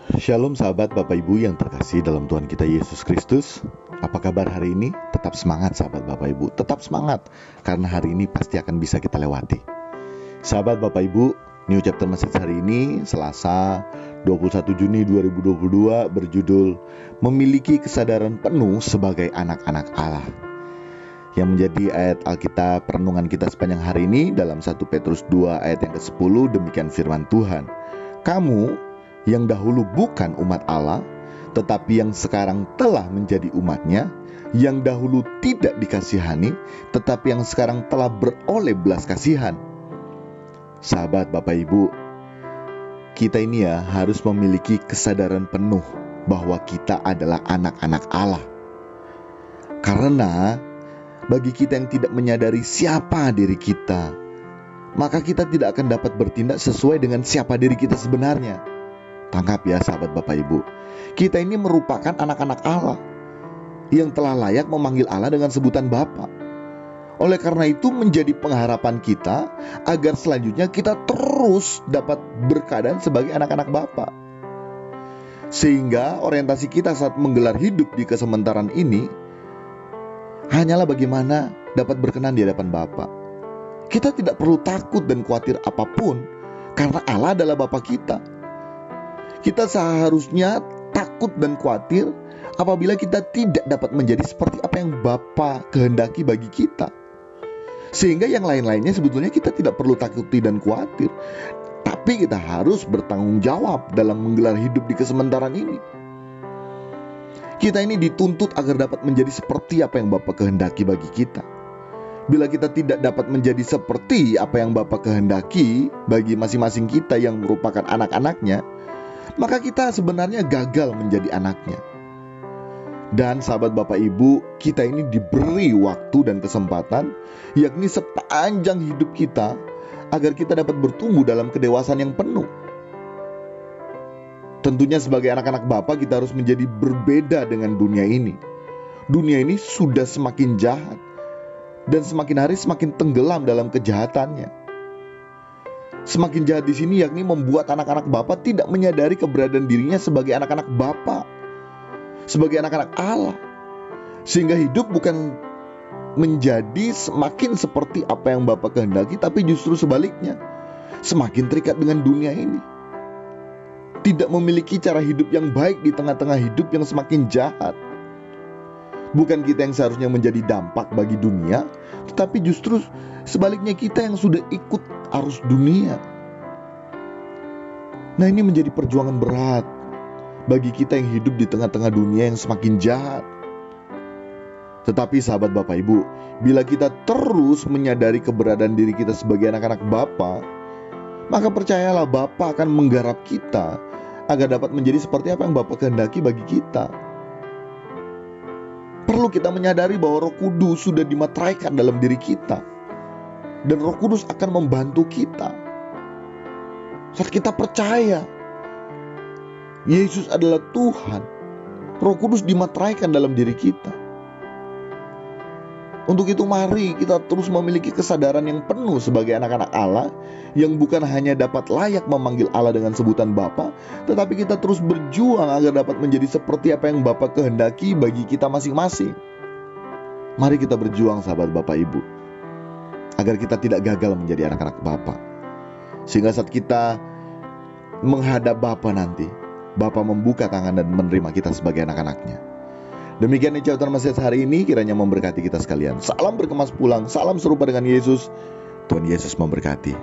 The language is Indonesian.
Shalom sahabat Bapak Ibu yang terkasih dalam Tuhan kita Yesus Kristus. Apa kabar hari ini? Tetap semangat sahabat Bapak Ibu. Tetap semangat, karena hari ini pasti akan bisa kita lewati. Sahabat Bapak Ibu, New Chapter Message hari ini Selasa 21 Juni 2022 berjudul Memiliki Kesadaran Penuh Sebagai Anak-anak Allah. Yang menjadi ayat Alkitab perenungan kita sepanjang hari ini dalam 1 Petrus 2 ayat yang ke-10, demikian firman Tuhan. Kamu yang dahulu bukan umat Allah, tetapi yang sekarang telah menjadi umatnya, yang dahulu tidak dikasihani, tetapi yang sekarang telah beroleh belas kasihan. Sahabat Bapak Ibu, kita ini harus memiliki kesadaran penuh bahwa kita adalah anak-anak Allah. Karena bagi kita yang tidak menyadari siapa diri kita, maka kita tidak akan dapat bertindak sesuai dengan siapa diri kita sebenarnya. Tangkap ya sahabat Bapak Ibu, kita ini merupakan anak-anak Allah yang telah layak memanggil Allah dengan sebutan Bapa. Oleh karena itu menjadi pengharapan kita agar selanjutnya kita terus dapat berkeadaan sebagai anak-anak Bapa. Sehingga orientasi kita saat menggelar hidup di kesementaran ini hanyalah bagaimana dapat berkenan di hadapan Bapa. Kita tidak perlu takut dan khawatir apapun, karena Allah adalah Bapa kita. Kita seharusnya takut dan khawatir apabila kita tidak dapat menjadi seperti apa yang Bapa kehendaki bagi kita. Sehingga yang lain-lainnya sebetulnya kita tidak perlu takuti dan khawatir, tapi kita harus bertanggung jawab dalam menggelar hidup di kesementaran ini. Kita ini dituntut agar dapat menjadi seperti apa yang Bapa kehendaki bagi kita. Bila kita tidak dapat menjadi seperti apa yang Bapa kehendaki bagi masing-masing kita yang merupakan anak-anaknya, maka kita sebenarnya gagal menjadi anaknya. Dan sahabat Bapak Ibu, kita ini diberi waktu dan kesempatan, yakni sepanjang hidup kita, agar kita dapat bertumbuh dalam kedewasaan yang penuh. Tentunya sebagai anak-anak Bapa kita harus menjadi berbeda dengan dunia ini. Dunia ini sudah semakin jahat, dan semakin hari semakin tenggelam dalam kejahatannya. Semakin jahat di sini yakni membuat anak-anak Bapa tidak menyadari keberadaan dirinya sebagai anak-anak Bapa, sebagai anak-anak Allah. Sehingga hidup bukan menjadi semakin seperti apa yang Bapa kehendaki, tapi justru sebaliknya, semakin terikat dengan dunia ini. Tidak memiliki cara hidup yang baik di tengah-tengah hidup yang semakin jahat. Bukan kita yang seharusnya menjadi dampak bagi dunia, tetapi justru sebaliknya kita yang sudah ikut arus dunia. Nah, ini menjadi perjuangan berat bagi kita yang hidup di tengah-tengah dunia yang semakin jahat. Tetapi sahabat Bapak Ibu, bila kita terus menyadari keberadaan diri kita sebagai anak-anak Bapa, maka percayalah Bapa akan menggarap kita agar dapat menjadi seperti apa yang Bapa kehendaki bagi kita. Perlu kita menyadari bahwa Roh Kudus sudah dimateraikan dalam diri kita, dan Roh Kudus akan membantu kita. Saat kita percaya Yesus adalah Tuhan, Roh Kudus dimateraikan dalam diri kita. Untuk itu mari kita terus memiliki kesadaran yang penuh sebagai anak-anak Allah, yang bukan hanya dapat layak memanggil Allah dengan sebutan Bapa, tetapi kita terus berjuang agar dapat menjadi seperti apa yang Bapa kehendaki bagi kita masing-masing. Mari kita berjuang sahabat Bapak Ibu, agar kita tidak gagal menjadi anak-anak Bapa. Sehingga saat kita menghadap Bapa nanti, Bapa membuka tangan dan menerima kita sebagai anak-anaknya. Demikian Chapter Message hari ini, kiranya memberkati kita sekalian. Salam berkemas pulang, salam serupa dengan Yesus. Tuhan Yesus memberkati.